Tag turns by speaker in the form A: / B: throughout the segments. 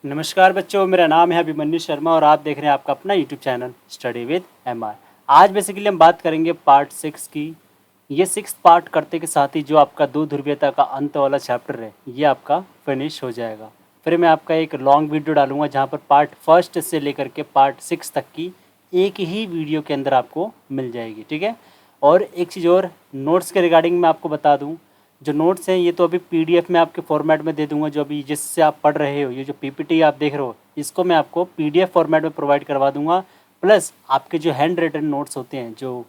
A: नमस्कार बच्चों, मेरा नाम है अभिमन्यु शर्मा और आप देख रहे हैं आपका अपना YouTube channel study with MR। आज बेसिकली हम बात करेंगे पार्ट 6 की। ये 6 पार्ट करते के साथ ही जो आपका दो ध्रुवीयता का अंत वाला चैप्टर है ये आपका फिनिश हो जाएगा। फिर मैं आपका एक लॉन्ग वीडियो डालूंगा जहाँ पर पार्ट फर्स्ट से लेकर के पार्ट 6 तक की एक ही वीडियो के अंदर आपको मिल जाएगी, ठीक है। और एक चीज़ और, नोट्स के रिगार्डिंग मैं आपको बता दूँ, जो नोट्स हैं ये तो अभी PDF में आपके फॉर्मेट में दे दूंगा। जो अभी जिससे आप पढ़ रहे हो, ये जो PPT आप देख रहे हो, इसको मैं आपको PDF फॉर्मेट में प्रोवाइड करवा दूंगा। प्लस आपके जो हैंड रिटन नोट्स होते हैं जो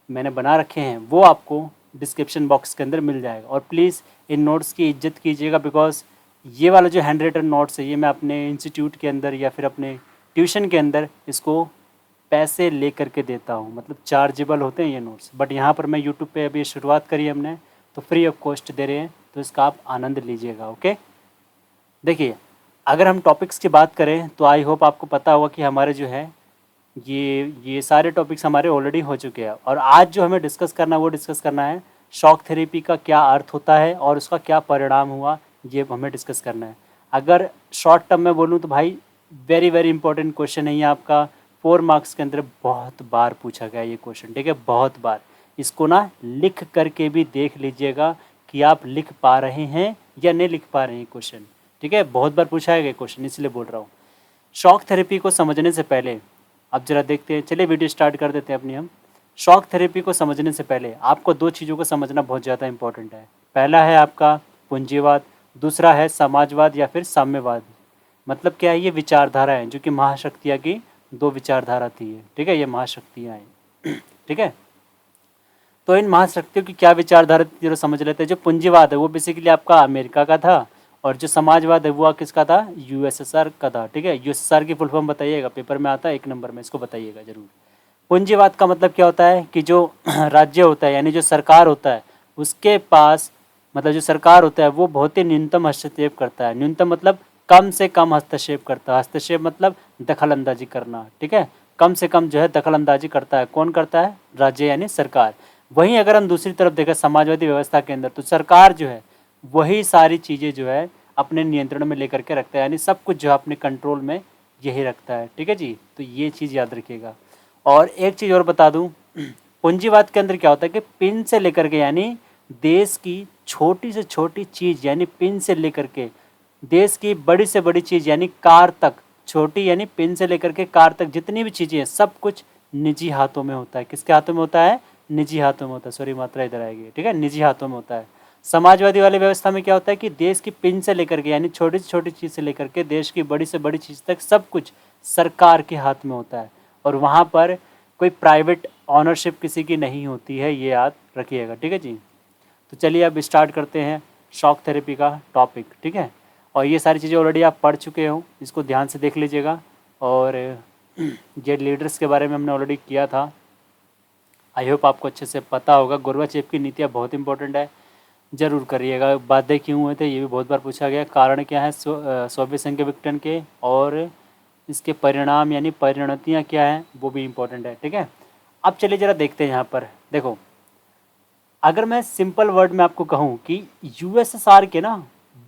A: मैंने बना रखे हैं वो आपको डिस्क्रिप्शन बॉक्स के अंदर मिल जाएगा। और प्लीज़ इन नोट्स की इज्जत कीजिएगा, बिकॉज ये वाला जो हैंड रिटन नोट्स है ये मैं अपने इंस्टीट्यूट के अंदर या फिर अपने ट्यूशन के अंदर इसको पैसे ले करके देता हूँ, मतलब चार्जेबल होते हैं ये नोट्स। बट यहाँ पर मैं यूट्यूब पे अभी शुरुआत करी है हमने, तो फ्री ऑफ कॉस्ट दे रहे हैं, तो इसका आप आनंद लीजिएगा। ओके, देखिए अगर हम टॉपिक्स की बात करें तो आई होप आपको पता होगा कि हमारे जो है ये सारे टॉपिक्स हमारे ऑलरेडी हो चुके हैं। और आज जो हमें डिस्कस करना है वो डिस्कस करना है शॉक थेरेपी का क्या अर्थ होता है और उसका क्या परिणाम हुआ, ये हमें डिस्कस करना है। अगर शॉर्ट टर्म में बोलूँ तो भाई वेरी वेरी इंपॉर्टेंट क्वेश्चन है ये आपका 4 मार्क्स के अंदर बहुत बार पूछा गया ये क्वेश्चन, ठीक है, बहुत बार। इसको ना लिख करके भी देख लीजिएगा कि आप लिख पा रहे हैं या नहीं लिख पा रहे हैं क्वेश्चन, ठीक है। बहुत बार पूछा है क्वेश्चन, इसलिए बोल रहा हूँ। शॉक थेरेपी को समझने से पहले अब जरा देखते हैं, चलिए वीडियो स्टार्ट कर देते हैं अपनी हम। शॉक थेरेपी को समझने से पहले आपको 2 चीज़ों को समझना बहुत ज़्यादा इंपॉर्टेंट है। पहला है आपका पूंजीवाद, दूसरा है समाजवाद या फिर साम्यवाद। मतलब क्या है, ये विचारधारा है जो कि महाशक्तियाँ की 2 विचारधारा थी, ठीक है, ये महाशक्तियाँ हैं, ठीक है। तो इन महाशक्तियों की क्या विचारधारा जरा समझ लेते हैं। जो पूंजीवाद है वो बेसिकली आपका अमेरिका का था, और जो समाजवाद है वो किसका था, USSR का था, ठीक है। USSR की फुल फॉर्म बताइएगा, पेपर में आता है 1 नंबर में, इसको बताइएगा जरूर। पूंजीवाद का मतलब क्या होता है कि जो राज्य होता है यानी जो सरकार होता है उसके पास, मतलब जो सरकार होता है वो बहुत ही न्यूनतम हस्तक्षेप करता है। न्यूनतम मतलब कम से कम हस्तक्षेप करता है। हस्तक्षेप मतलब दखल अंदाजी करना, ठीक है। कम से कम जो है दखल अंदाजी करता है। कौन करता है, राज्य यानी सरकार। वहीं अगर हम दूसरी तरफ देखें समाजवादी व्यवस्था के अंदर, तो सरकार जो है वही सारी चीज़ें जो है अपने नियंत्रण में लेकर के रखता है, यानी सब कुछ जो है अपने कंट्रोल में यही रखता है, ठीक है जी। तो ये चीज़ याद रखिएगा। और एक चीज़ और बता दूं, पूंजीवाद के अंदर क्या होता है कि पिन से लेकर के, यानी देश की छोटी से छोटी चीज़, यानी पिन से लेकर के देश की बड़ी से बड़ी चीज़ यानी कार तक, छोटी यानी पिन से लेकर के कार तक जितनी भी चीज़ें हैं सब कुछ निजी हाथों में होता है। किसके हाथों में होता है, निजी हाथों में होता है। सॉरी, मात्रा इधर आएगी, ठीक है, निजी हाथों में होता है। समाजवादी वाली व्यवस्था में क्या होता है कि देश की पिन से लेकर के, यानी छोटी से छोटी चीज़ से लेकर के देश की बड़ी से बड़ी चीज़ तक सब कुछ सरकार के हाथ में होता है। और वहाँ पर कोई प्राइवेट ऑनरशिप किसी की नहीं होती है, ये याद रखिएगा, ठीक है जी। तो चलिए अब स्टार्ट करते हैं शॉक थेरेपी का टॉपिक, ठीक है। और ये सारी चीज़ें ऑलरेडी आप पढ़ चुके हो, इसको ध्यान से देख लीजिएगा। और ये लीडर्स के बारे में हमने ऑलरेडी किया था, आई होप आपको अच्छे से पता होगा। गोर्बाचेव की नीतियाँ बहुत इंपॉर्टेंट है, ज़रूर करिएगा। बातें क्यों हुए थे ये भी बहुत बार पूछा गया। कारण क्या है सोवियत संघ के विघटन के, और इसके परिणाम यानी परिणतियाँ क्या हैं वो भी इम्पोर्टेंट है, ठीक है। अब चलिए ज़रा देखते हैं यहाँ पर। देखो, अगर मैं सिंपल वर्ड में आपको कहूँ कि USSR के ना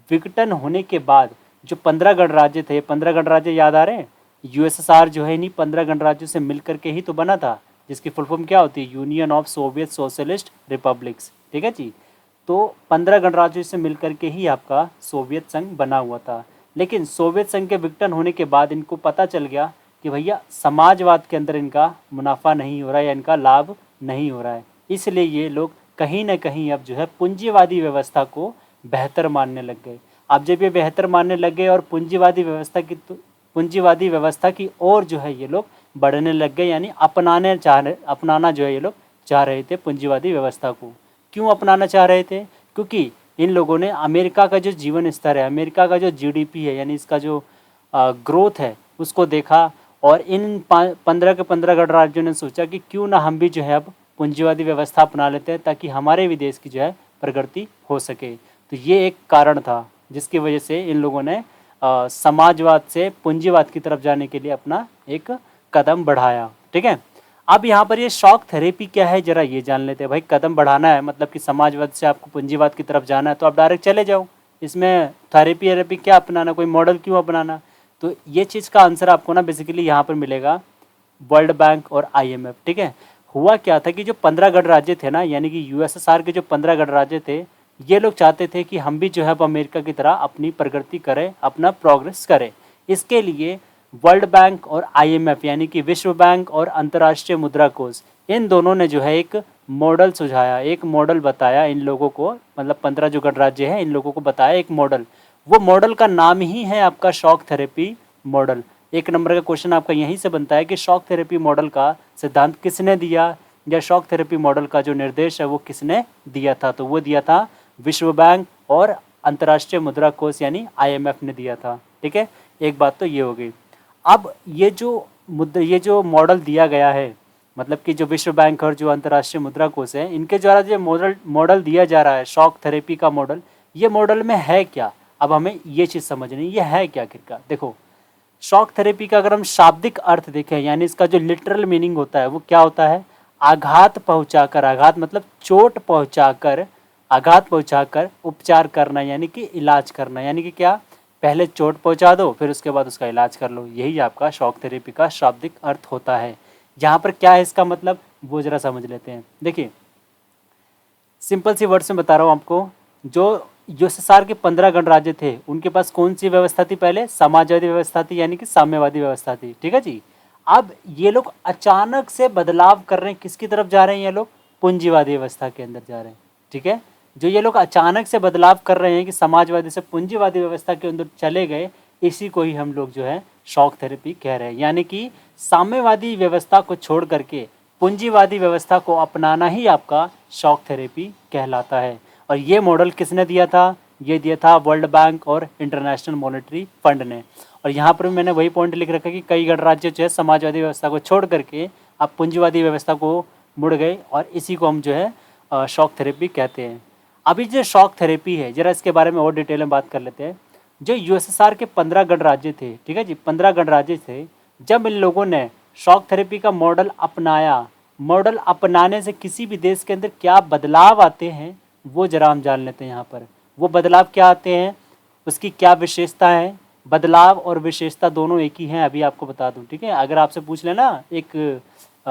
A: विघटन होने के बाद जो 15 गणराज्य थे, 15 गणराज्य याद आ रहे हैं। USSR जो है इन्हीं 15 गणराज्यों से मिल करके ही तो बना था, जिसकी फुल फॉर्म क्या होती है, union of Soviet socialist republics, ठीक है जी। तो 15 गणराज्यों से मिल करके ही आपका सोवियत संघ बना हुआ था। लेकिन सोवियत संघ के विघटन होने के बाद इनको पता चल गया कि भैया समाजवाद के अंदर इनका मुनाफा नहीं हो रहा है या इनका लाभ नहीं हो रहा है, इसलिए ये लोग कहीं ना कहीं अब जो है पूंजीवादी व्यवस्था को बेहतर मानने लग गए। अब जब ये बेहतर मानने लग गए और पूंजीवादी व्यवस्था की ओर जो है ये लोग बढ़ने लग गए, यानी अपनाना जो है ये लोग चाह रहे थे पूंजीवादी व्यवस्था को। क्यों अपनाना चाह रहे थे, क्योंकि इन लोगों ने अमेरिका का जो जीवन स्तर है, अमेरिका का जो GDP है, यानी इसका जो ग्रोथ है उसको देखा। और इन 15 के 15 गणराज्यों ने सोचा कि क्यों ना हम भी जो है अब पूंजीवादी व्यवस्था अपना लेते हैं, ताकि हमारे भी देश की जो है प्रगति हो सके। तो ये एक कारण था जिसकी वजह से इन लोगों ने समाजवाद से पूंजीवाद की तरफ जाने के लिए अपना एक कदम बढ़ाया, ठीक है। अब यहाँ पर ये शॉक थेरेपी क्या है जरा ये जान लेते हैं। भाई कदम बढ़ाना है मतलब कि समाजवाद से आपको पूंजीवाद की तरफ जाना है, तो आप डायरेक्ट चले जाओ। इसमें थेरेपी क्या अपनाना, कोई मॉडल क्यों अपनाना। तो ये चीज़ का आंसर आपको ना बेसिकली यहाँ पर मिलेगा वर्ल्ड बैंक और IMF। ठीक है, हुआ क्या था कि जो 15 गणराज्य थे ना, यानी कि USSR के जो 15 गणराज्य थे, ये लोग चाहते थे कि हम भी जो है अब अमेरिका की तरह अपनी प्रगति करें, अपना प्रोग्रेस करें। इसके लिए वर्ल्ड बैंक और IMF यानी कि विश्व बैंक और अंतर्राष्ट्रीय मुद्रा कोष, इन दोनों ने जो है एक मॉडल सुझाया, एक मॉडल बताया इन लोगों को, मतलब 15 जो गणराज्य हैं इन लोगों को बताया एक मॉडल। वो मॉडल का नाम ही है आपका शॉक थेरेपी मॉडल। एक नंबर का क्वेश्चन आपका यहीं से बनता है कि शॉक थेरेपी मॉडल का सिद्धांत किसने दिया, या शॉक थेरेपी मॉडल का जो निर्देश है वो किसने दिया था। तो वो दिया था विश्व बैंक और अंतर्राष्ट्रीय मुद्रा कोष यानी IMF ने दिया था। ठीक है, एक बात तो ये हो गई। अब ये जो मॉडल दिया गया है, मतलब कि जो विश्व बैंक और जो अंतर्राष्ट्रीय मुद्रा कोष है, इनके द्वारा जो मॉडल दिया जा रहा है शॉक थेरेपी का मॉडल, ये मॉडल में है क्या। अब हमें ये चीज़ समझनी, ये है क्या आखिरकार। देखो, शॉक थेरेपी का अगर हम शाब्दिक अर्थ देखें, यानी इसका जो लिटरल मीनिंग होता है वो क्या होता है, आघात पहुंचाकर, आघात मतलब चोट पहुंचाकर, आघात पहुंचाकर उपचार करना, यानी कि इलाज करना। यानी कि क्या, पहले चोट पहुंचा दो फिर उसके बाद उसका इलाज कर लो, यही आपका शॉक थेरेपी का शाब्दिक अर्थ होता है। यहाँ पर क्या है इसका मतलब, वो जरा समझ लेते हैं। देखिए, सिंपल सी वर्ड्स में बता रहा हूँ आपको। जो USSR के 15 गणराज्य थे, उनके पास कौन सी व्यवस्था थी, पहले समाजवादी व्यवस्था थी, यानी कि साम्यवादी व्यवस्था थी। ठीक है जी। अब ये लोग अचानक से बदलाव कर रहे हैं, किसकी तरफ जा रहे हैं, ये लोग पूंजीवादी व्यवस्था के अंदर जा रहे हैं। ठीक है, जो ये लोग अचानक से बदलाव कर रहे हैं कि समाजवादी से पूंजीवादी व्यवस्था के अंदर चले गए, इसी को ही हम लोग जो है शॉक थेरेपी कह रहे हैं। यानी कि साम्यवादी व्यवस्था को छोड़ करके पूंजीवादी व्यवस्था को अपनाना ही आपका शॉक थेरेपी कहलाता है। और ये मॉडल किसने दिया था, ये दिया था वर्ल्ड बैंक और इंटरनेशनल मॉनेटरी फंड ने। और यहाँ पर मैंने वही पॉइंट लिख रखा है कि कई गणराज्य जो है समाजवादी व्यवस्था को छोड़ करके अब पूंजीवादी व्यवस्था को मुड़ गए, और इसी को हम जो है शॉक थेरेपी कहते हैं। अभी जो शॉक थेरेपी है, जरा इसके बारे में और डिटेल में बात कर लेते हैं। जो USSR के 15 गणराज्य थे, ठीक है जी, 15 गणराज्य थे, जब इन लोगों ने शॉक थेरेपी का मॉडल अपनाया, मॉडल अपनाने से किसी भी देश के अंदर क्या बदलाव आते हैं वो जरा हम जान लेते हैं। यहाँ पर वो बदलाव क्या आते हैं, उसकी क्या विशेषता है। बदलाव और विशेषता दोनों एक ही हैं, अभी आपको बता दूं। ठीक है, अगर आपसे पूछ लेना एक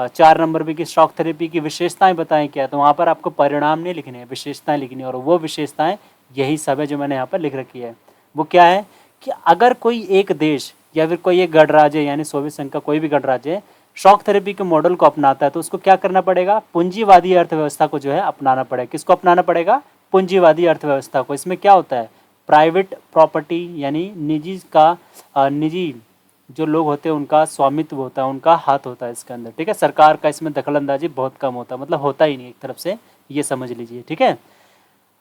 A: 4 नंबर पे कि शॉक थेरेपी की विशेषताएं बताएं क्या, तो वहाँ पर आपको परिणाम नहीं लिखने हैं, विशेषताएं लिखनी है। और वो विशेषताएं यही सब है जो मैंने यहाँ पर लिख रखी है। वो क्या है कि अगर कोई एक देश या फिर कोई एक गणराज्य यानी सोवियत संघ का कोई भी गणराज्य शॉक थेरेपी के मॉडल को अपनाता है, तो उसको क्या करना पड़ेगा, पूंजीवादी अर्थव्यवस्था को जो है अपनाना पड़ेगा। किसको अपनाना पड़ेगा, पूंजीवादी अर्थव्यवस्था को। इसमें क्या होता है, प्राइवेट प्रॉपर्टी यानी निजी जो लोग होते हैं उनका स्वामित्व होता है, उनका हाथ होता है इसके अंदर। ठीक है, सरकार का इसमें दखल अंदाजी बहुत कम होता है, मतलब होता ही नहीं एक तरफ से, ये समझ लीजिए। ठीक है,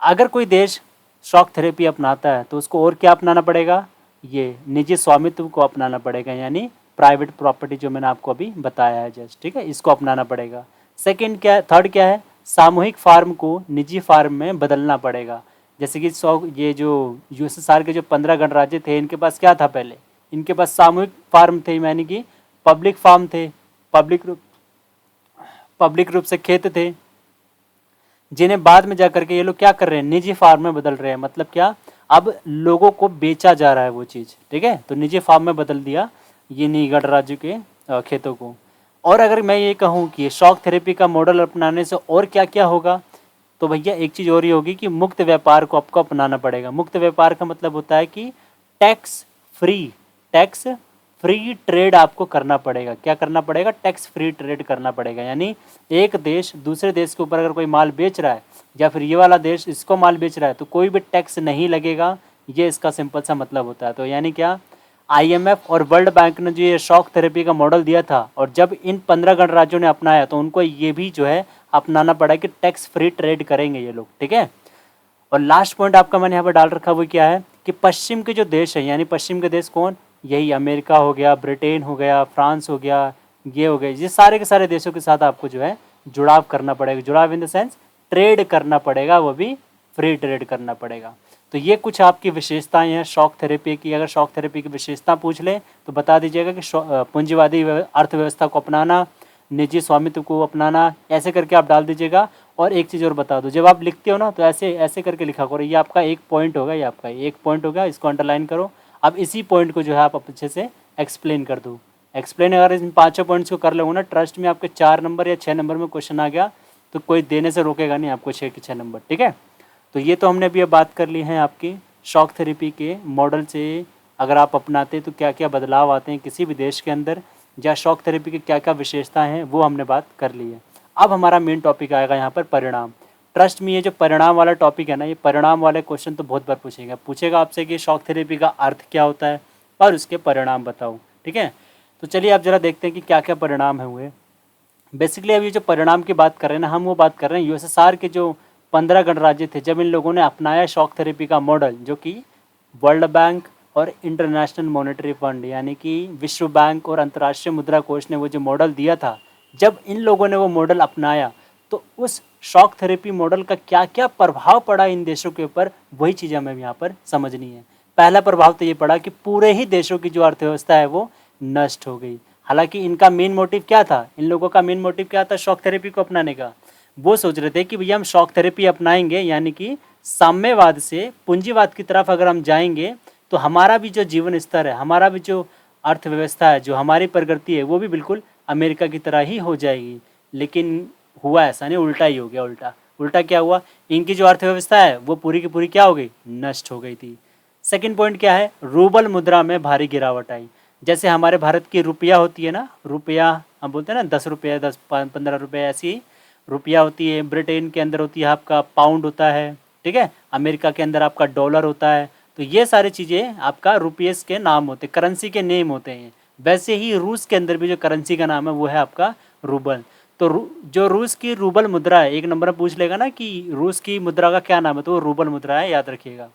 A: अगर कोई देश शॉक थेरेपी अपनाता है तो उसको और क्या अपनाना पड़ेगा, ये निजी स्वामित्व को अपनाना पड़ेगा, यानी प्राइवेट प्रॉपर्टी जो मैंने आपको अभी बताया है जस्ट। ठीक है, इसको अपनाना पड़ेगा। थर्ड क्या है, सामूहिक फार्म को निजी फार्म में बदलना पड़ेगा। जैसे कि ये जो USSR के जो 15 गणराज्य थे, इनके पास क्या था, पहले इनके पास सामूहिक फार्म थे, यानी कि पब्लिक फार्म थे, पब्लिक रूप से खेत थे, जिन्हें बाद में जाकर के ये लोग क्या कर रहे हैं, निजी फार्म में बदल रहे हैं। मतलब क्या, अब लोगों को बेचा जा रहा है वो चीज़। ठीक है, तो निजी फार्म में बदल दिया ये निगढ़ राज्य के खेतों को। और अगर मैं ये कहूँ कि शॉक थेरेपी का मॉडल अपनाने से और क्या क्या होगा, तो भैया एक चीज़ और ही होगी कि मुक्त व्यापार को आपको अपनाना पड़ेगा। मुक्त व्यापार का मतलब होता है कि टैक्स फ्री ट्रेड आपको करना पड़ेगा। क्या करना पड़ेगा, टैक्स फ्री ट्रेड करना पड़ेगा। यानी एक देश दूसरे देश के ऊपर अगर कोई माल बेच रहा है, या फिर ये वाला देश इसको माल बेच रहा है, तो कोई भी टैक्स नहीं लगेगा। ये इसका सिंपल सा मतलब होता है। तो यानी क्या, IMF और वर्ल्ड बैंक ने जो ये शॉक थेरेपी का मॉडल दिया था, और जब इन 15 गणराज्यों ने अपनाया, तो उनको ये भी जो है अपनाना पड़ा कि टैक्स फ्री ट्रेड करेंगे ये लोग। ठीक है, और लास्ट पॉइंट आपका मैंने यहाँ पर डाल रखा, वो क्या है कि पश्चिम के जो देश है, यानी पश्चिम के देश कौन, यही अमेरिका हो गया, ब्रिटेन हो गया, फ्रांस हो गया, ये हो गए, ये सारे के सारे देशों के साथ आपको जो है जुड़ाव करना पड़ेगा। जुड़ाव इन द सेंस ट्रेड करना पड़ेगा, वो भी फ्री ट्रेड करना पड़ेगा। तो ये कुछ आपकी विशेषताएं हैं शॉक थेरेपी की। अगर शॉक थेरेपी की विशेषता पूछ लें तो बता दीजिएगा कि पूंजीवादी अर्थव्यवस्था को अपनाना, निजी स्वामित्व को अपनाना, ऐसे करके आप डाल दीजिएगा। और एक चीज़ और बता दो, जब आप लिखते हो ना तो ऐसे ऐसे करके लिखा करो। ये आपका एक पॉइंट होगा, ये आपका एक पॉइंट होगा, इसको अंडरलाइन करो। अब इसी पॉइंट को जो है आप अच्छे से एक्सप्लेन कर दो। एक्सप्लेन अगर इन 5 पॉइंट्स को कर लोगे ना, ट्रस्ट में आपके 4 नंबर या 6 नंबर में क्वेश्चन आ गया तो कोई देने से रोकेगा नहीं आपको 6 के 6 नंबर, ठीक है। तो ये तो हमने अभी बात कर ली है आपकी शॉक थेरेपी के मॉडल से अगर आप अपनाते तो क्या क्या बदलाव आते हैं किसी भी देश के अंदर, या शॉक थेरेपी की क्या क्या विशेषताएं हैं वो हमने बात कर ली है। अब हमारा मेन टॉपिक आएगा यहाँ पर परिणाम। ट्रस्ट में ये जो परिणाम वाला टॉपिक है ना, ये परिणाम वाले क्वेश्चन तो बहुत बार पूछेगा आपसे कि शॉक थेरेपी का अर्थ क्या होता है और उसके परिणाम बताओ, ठीक है। तो चलिए आप जरा देखते हैं कि क्या क्या परिणाम है हुए। बेसिकली अभी जो परिणाम की बात कर रहे हैं ना, हम वो बात कर रहे हैं यूएसएसआर के जो 15 गणराज्य थे, जब इन लोगों ने अपनाया शॉक थेरेपी का मॉडल, जो कि वर्ल्ड बैंक और इंटरनेशनल मॉनेटरी फंड यानी कि विश्व बैंक और अंतर्राष्ट्रीय मुद्रा कोष ने वो जो मॉडल दिया था, जब इन लोगों ने वो मॉडल अपनाया तो उस शॉक थेरेपी मॉडल का क्या क्या प्रभाव पड़ा इन देशों के ऊपर, वही चीज़ हमें यहाँ पर समझनी है। पहला प्रभाव तो ये पड़ा कि पूरे ही देशों की जो अर्थव्यवस्था है वो नष्ट हो गई। हालांकि इनका मेन मोटिव क्या था, इन लोगों का मेन मोटिव क्या था शॉक थेरेपी को अपनाने का, वो सोच रहे थे कि भैया हम शॉक थेरेपी अपनाएंगे यानी कि साम्यवाद से पूंजीवाद की तरफ अगर हम जाएंगे तो हमारा भी जो जीवन स्तर है, हमारा भी जो अर्थव्यवस्था है, जो हमारी प्रगति है, वो भी बिल्कुल अमेरिका की तरह ही हो जाएगी। लेकिन हुआ ऐसा नहीं, उल्टा ही हो गया। उल्टा क्या हुआ, इनकी जो अर्थव्यवस्था है वो पूरी की पूरी क्या हो गई, नष्ट हो गई थी। सेकंड पॉइंट क्या है, रूबल मुद्रा में भारी गिरावट आई। जैसे हमारे भारत की रुपया होती है ना, रुपया हम बोलते हैं ना 10 रुपये 10-15 रुपये, ऐसी रुपया होती है। ब्रिटेन के अंदर होती है आपका पाउंड होता है, ठीक है। अमेरिका के अंदर आपका डॉलर होता है। तो ये सारी चीज़ें आपका रुपीस के नाम होते, करेंसी के नेम होते हैं। वैसे ही रूस के अंदर भी जो करेंसी का नाम है वो है आपका रूबल। तो जो रूस की रूबल मुद्रा है, एक नंबर में पूछ लेगा ना कि रूस की मुद्रा का क्या नाम है, तो वो रूबल मुद्रा है, याद रखिएगा।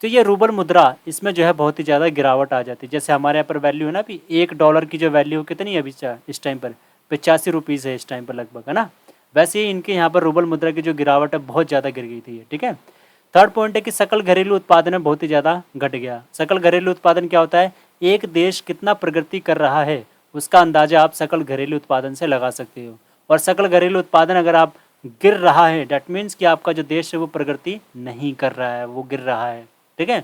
A: तो ये रूबल मुद्रा, इसमें जो है बहुत ही ज़्यादा गिरावट आ जाती है। जैसे हमारे यहाँ पर वैल्यू है ना, अभी $1 की जो वैल्यू कितनी है अभी इस टाइम पर, 85 रुपीज़ है इस टाइम पर लगभग, है ना। वैसे ही इनके यहाँ पर रूबल मुद्रा की जो गिरावट है बहुत ज़्यादा गिर गई थी, ठीक है। थर्ड पॉइंट है कि सकल घरेलू उत्पादन में बहुत ही ज़्यादा घट गया। सकल घरेलू उत्पादन क्या होता है, एक देश कितना प्रगति कर रहा है उसका अंदाजा आप सकल घरेलू उत्पादन से लगा सकते हो। और सकल घरेलू उत्पादन अगर आप गिर रहा है, डेट मीन्स कि आपका जो देश है वो प्रगति नहीं कर रहा है, वो गिर रहा है, ठीक है।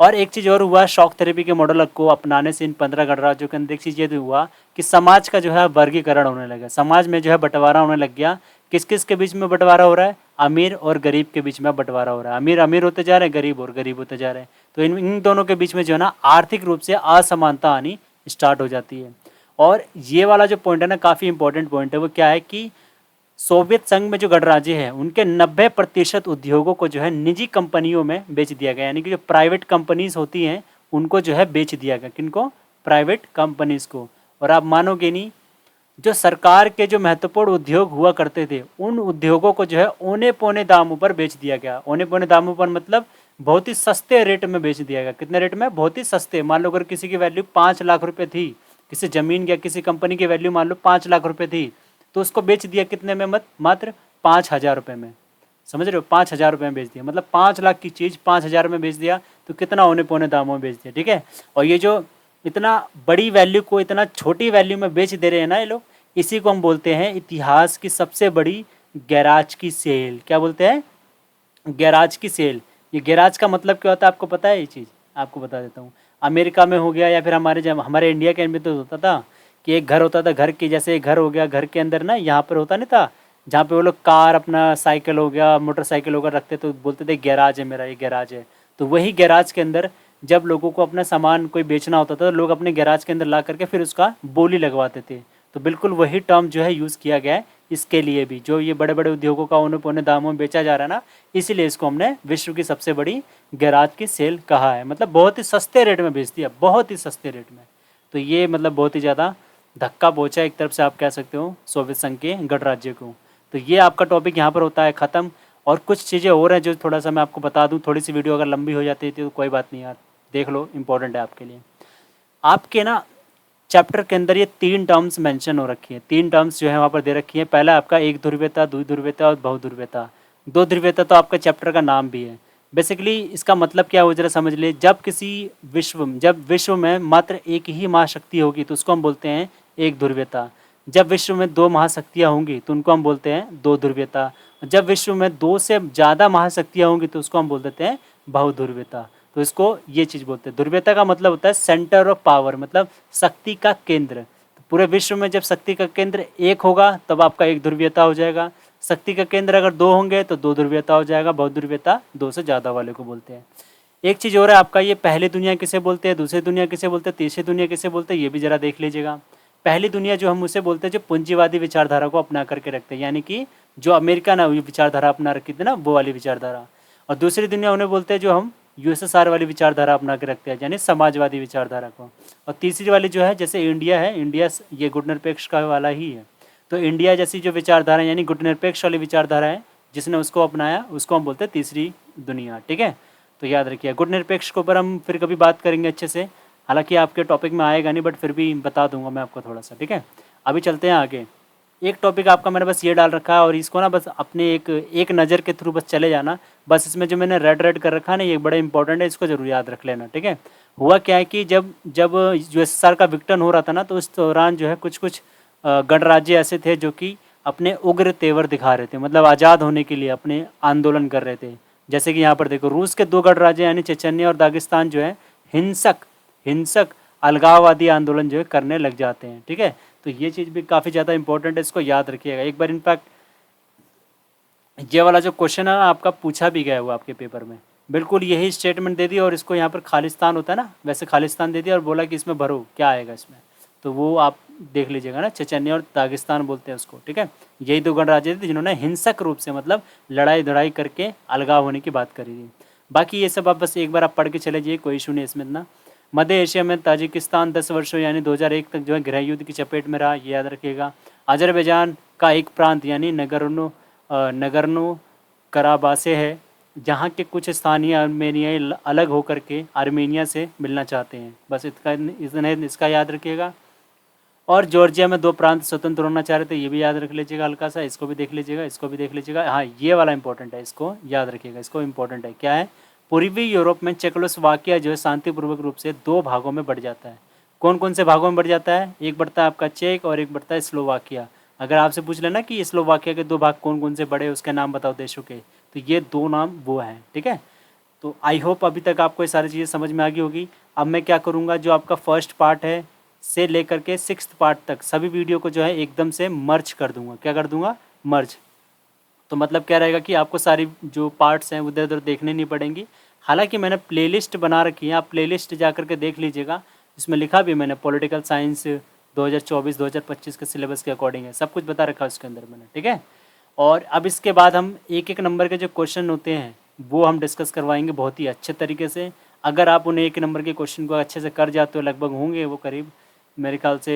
A: और एक चीज़ और हुआ, शॉक थेरेपी के मॉडल को अपनाने से इन 15 गणराज्यों के अंदर एक चीज़ ये भी हुआ कि समाज का जो है वर्गीकरण होने लगा। समाज में जो है बंटवारा होने लग गया। किस किस के बीच में बंटवारा हो रहा है, अमीर और गरीब के बीच में बंटवारा हो रहा है। अमीर अमीर होते जा रहे हैं, गरीब और गरीब होते जा रहे हैं। तो इन दोनों के बीच में जो है ना आर्थिक रूप से असमानता आनी स्टार्ट हो जाती है। और ये वाला जो पॉइंट है ना, काफ़ी इंपॉर्टेंट पॉइंट है। वो क्या है कि सोवियत संघ में जो गणराज्य है उनके 90% उद्योगों को जो है निजी कंपनियों में बेच दिया गया। यानी कि जो प्राइवेट कंपनीज होती हैं उनको जो है बेच दिया गया। किनको, प्राइवेट कंपनीज को। और आप मानोगे नहीं, जो सरकार के जो महत्वपूर्ण उद्योग हुआ करते थे उन उद्योगों को जो है औने पौने दामों पर बेच दिया गया। औने पौने दामों पर मतलब बहुत ही सस्ते रेट में बेच दिया गया। कितने रेट में, बहुत ही सस्ते। मान लो अगर किसी की वैल्यू 5 लाख रुपए थी, किसी ज़मीन या किसी कंपनी की वैल्यू मान लो 5 लाख रुपए थी, तो उसको बेच दिया कितने में, मात्र 5,000 रुपये में। समझ रहे हो, 5,000 रुपये में बेच दिया। मतलब 5 लाख की चीज़ 5,000 में बेच दिया, तो कितना औने पौने दामों में बेच दिया, ठीक है। और ये जो इतना बड़ी वैल्यू को इतना छोटी वैल्यू में बेच दे रहे हैं ना ये लोग, इसी को हम बोलते हैं इतिहास की सबसे बड़ी गैराज की सेल। क्या बोलते हैं, गैराज की सेल। ये गैराज का मतलब क्या होता है आपको पता है, ये चीज़ आपको बता देता हूँ। अमेरिका में हो गया या फिर हमारे इंडिया के अंदर तो होता था कि एक घर होता था, घर की जैसे घर हो गया, घर के अंदर ना यहाँ पर होता नहीं था जहाँ पे वो लोग कार, अपना साइकिल हो गया, मोटरसाइकिल होगा रखते, तो बोलते थे गैराज है मेरा, ये गैराज है। तो वही गैराज के अंदर जब लोगों को अपना सामान कोई बेचना होता था तो लोग अपने गैराज के अंदर ला करके फिर उसका बोली लगवाते थे। तो बिल्कुल वही टर्म जो है यूज़ किया गया है इसके लिए भी। जो ये बड़े बड़े उद्योगों का औने पौने दामों में बेचा जा रहा है ना, इसीलिए इसको हमने विश्व की सबसे बड़ी गैराज की सेल कहा है। मतलब बहुत ही सस्ते रेट में बेच दिया, बहुत ही सस्ते रेट में। तो ये मतलब बहुत ही ज़्यादा धक्का पहुंचा एक तरफ से आप कह सकते हो सोवियत संघ के गणराज्य को। तो ये आपका टॉपिक यहाँ पर होता है ख़त्म। और कुछ चीज़ें और हैं जो थोड़ा सा मैं आपको बता दूँ। थोड़ी सी वीडियो अगर लंबी हो जाती है तो कोई बात नहीं यार, देख लो, इम्पोर्टेंट है आपके लिए। आपके ना चैप्टर के अंदर ये 3 टर्म्स मेंशन हो रखी हैं। 3 टर्म्स जो है वहाँ पर दे रखी हैं। पहला आपका एक ध्रुवीयता, द्विध्रुवीयता और बहुध्रुवीयता। दो ध्रुवीयता तो आपका चैप्टर का नाम भी है। बेसिकली इसका मतलब क्या हो जरा समझ ले। जब विश्व में मात्र एक ही महाशक्ति होगी तो उसको हम बोलते हैं एक ध्रुवीयता। जब विश्व में 2 महाशक्तियाँ होंगी तो उनको हम बोलते हैं दो ध्रुवीयता। जब विश्व में 2 से ज़्यादा महाशक्तियाँ होंगी तो उसको हम बोल देते हैं बहुध्रुवीयता। तो इसको ये चीज़ बोलते हैं। ध्रुवीयता का मतलब होता है सेंटर ऑफ पावर, मतलब शक्ति का केंद्र। तो पूरे विश्व में जब शक्ति का केंद्र एक होगा तब आपका एक ध्रुवीयता हो जाएगा। शक्ति का केंद्र अगर दो होंगे तो दो ध्रुवीयता हो जाएगा। बहुत ध्रुवीयता दो से ज़्यादा वाले को बोलते हैं। एक चीज़ और है आपका, ये पहली दुनिया किसे बोलते हैं, दूसरी दुनिया किसे बोलते हैं, तीसरी दुनिया किसे बोलते हैं, ये भी जरा देख लीजिएगा। पहली दुनिया जो हम उसे बोलते हैं जो पूंजीवादी विचारधारा को अपना करके रखते हैं, यानी कि जो अमेरिका ना विचारधारा अपना रखी थी ना वो वाली विचारधारा। और दूसरी दुनिया उन्हें बोलते हैं जो हम यूएसएसआर वाली विचारधारा अपना के रखते हैं, यानी समाजवादी विचारधारा को। और तीसरी वाली जो है जैसे इंडिया है, इंडिया ये गुटनिरपेक्ष का वाला ही है। तो इंडिया जैसी जो विचारधारा यानी गुटनिरपेक्ष वाली विचारधारा है जिसने उसको अपनाया उसको हम बोलते हैं तीसरी दुनिया। ठीक है, तो याद रखिए। गुटनिरपेक्ष के ऊपर हम फिर कभी बात करेंगे अच्छे से, हालांकि आपके टॉपिक में आएगा नहीं बट फिर भी बता दूंगा मैं आपको थोड़ा सा। ठीक है, अभी चलते हैं आगे। एक टॉपिक आपका मैंने बस ये डाल रखा है और इसको ना बस अपने एक नज़र के थ्रू बस चले जाना। बस इसमें जो मैंने रेड कर रखा है ना ये बड़ा इंपॉर्टेंट है, इसको जरूर याद रख लेना। ठीक है, हुआ क्या है कि जब जब यूएसएसआर का विघटन हो रहा था ना तो उस दौरान जो है कुछ कुछ गणराज्य ऐसे थे जो कि अपने उग्र तेवर दिखा रहे थे, मतलब आज़ाद होने के लिए अपने आंदोलन कर रहे थे। जैसे कि यहाँ पर देखो रूस के दो गणराज्य यानी चेचन्या और दागिस्तान जो है हिंसक अलगाववादी आंदोलन जो है करने लग जाते हैं। ठीक है, तो ये चीज़ भी काफ़ी ज़्यादा इंपॉर्टेंट है, इसको याद रखिएगा। एक बार इनफैक्ट ये वाला जो क्वेश्चन है आपका पूछा भी गया हुआ आपके पेपर में, बिल्कुल यही स्टेटमेंट दे दी और इसको यहाँ पर खालिस्तान होता है ना वैसे खालिस्तान दे दिया और बोला कि इसमें भरो क्या आएगा इसमें, तो वो आप देख लीजिएगा ना, चेचन्या और दागिस्तान बोलते हैं उसको। ठीक है, यही दो गणराज्य थे जिन्होंने हिंसक रूप से मतलब लड़ाई धड़ाई करके अलगाव होने की बात करी थी। बाकी ये सब आप बस एक बार आप पढ़ के चले जाइए, कोई इशू नहीं इसमें इतना। मध्य एशिया में ताजिकिस्तान 10 वर्षों यानी 2001 तक जो है गृह युद्ध की चपेट में रहा, ये याद रखिएगा। अजरबैजान का एक प्रांत यानी नगर्नो कराबासे है जहाँ के कुछ स्थानीय आर्मेनियाई अलग होकर के आर्मेनिया से मिलना चाहते हैं, बस इसका याद रखिएगा। और जॉर्जिया में दो प्रांत स्वतंत्र होना चाह रहे थे, ये भी याद रख लीजिएगा हल्का सा, इसको भी देख लीजिएगा, इसको भी देख लीजिएगा। हाँ ये वाला इंपॉर्टेंट है, इसको याद रखिएगा, इसको इंपॉर्टेंट है। क्या है, पूर्वी यूरोप में चेकोस्लोवाकिया जो है शांतिपूर्वक रूप से दो भागों में बढ़ जाता है। कौन कौन से भागों में बढ़ जाता है, एक बढ़ता है आपका चेक और एक बढ़ता है स्लोवाकिया। अगर आपसे पूछ लेना कि स्लोवाकिया के दो भाग कौन कौन से बड़े उसके नाम बताओ देशों के, तो ये दो नाम वो हैं। ठीक है, तो आई होप अभी तक आपको ये सारी चीज़ें समझ में आ गई होगी। अब मैं क्या करूँगा, जो आपका फर्स्ट पार्ट है से लेकर के 6th पार्ट तक सभी वीडियो को जो है एकदम से मर्ज कर दूंगा। क्या कर दूंगा, मर्ज। तो मतलब क्या रहेगा कि आपको सारी जो पार्ट्स हैं उधर उधर देखने नहीं पड़ेंगी। हालांकि मैंने प्लेलिस्ट बना रखी है, आप प्लेलिस्ट जा कर के देख लीजिएगा, इसमें लिखा भी मैंने पॉलिटिकल साइंस 2024-2025 के सिलेबस के अकॉर्डिंग है, सब कुछ बता रखा है उसके अंदर मैंने। ठीक है, और अब इसके बाद हम एक एक नंबर के जो क्वेश्चन होते हैं वो हम डिस्कस करवाएंगे बहुत ही अच्छे तरीके से। अगर आप उन्हें एक नंबर के क्वेश्चन को अच्छे से कर जाते हो, लगभग होंगे वो करीब मेरे ख्याल से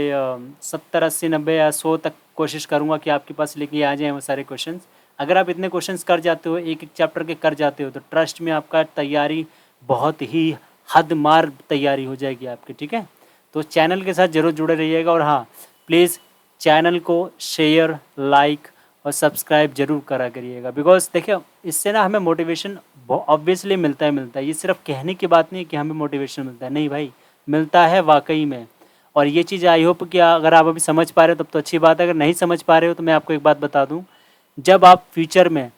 A: 70, 80, 90 या 100 तक कोशिश करूँगा कि आपके पास लेके आ जाएँ वो सारे क्वेश्चंस। अगर आप इतने क्वेश्चंस कर जाते हो, एक एक चैप्टर के कर जाते हो, तो ट्रस्ट में आपका तैयारी बहुत ही हद मार तैयारी हो जाएगी आपकी। ठीक है, तो चैनल के साथ ज़रूर जुड़े रहिएगा और हाँ प्लीज़ चैनल को शेयर, लाइक और सब्सक्राइब जरूर करा करिएगा, बिकॉज देखिए इससे ना हमें मोटिवेशन ऑब्वियसली मिलता है। ये सिर्फ कहने की बात नहीं है कि हमें मोटिवेशन मिलता है, नहीं भाई, मिलता है वाकई में। और ये चीज़ आई होप कि अगर आप अभी समझ पा रहे हो तब तो अच्छी बात है, अगर नहीं समझ पा रहे हो तो मैं आपको एक बात बता दूं, जब आप फ्यूचर में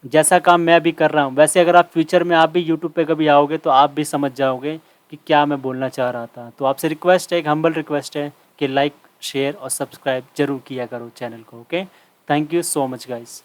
A: जैसा काम मैं अभी कर रहा हूं वैसे अगर आप फ्यूचर में आप भी यूट्यूब पे कभी आओगे तो आप भी समझ जाओगे कि क्या मैं बोलना चाह रहा था। तो आपसे रिक्वेस्ट है, एक हम्बल रिक्वेस्ट है कि लाइक, शेयर और सब्सक्राइब जरूर किया करो चैनल को। Okay, thank you so much guys.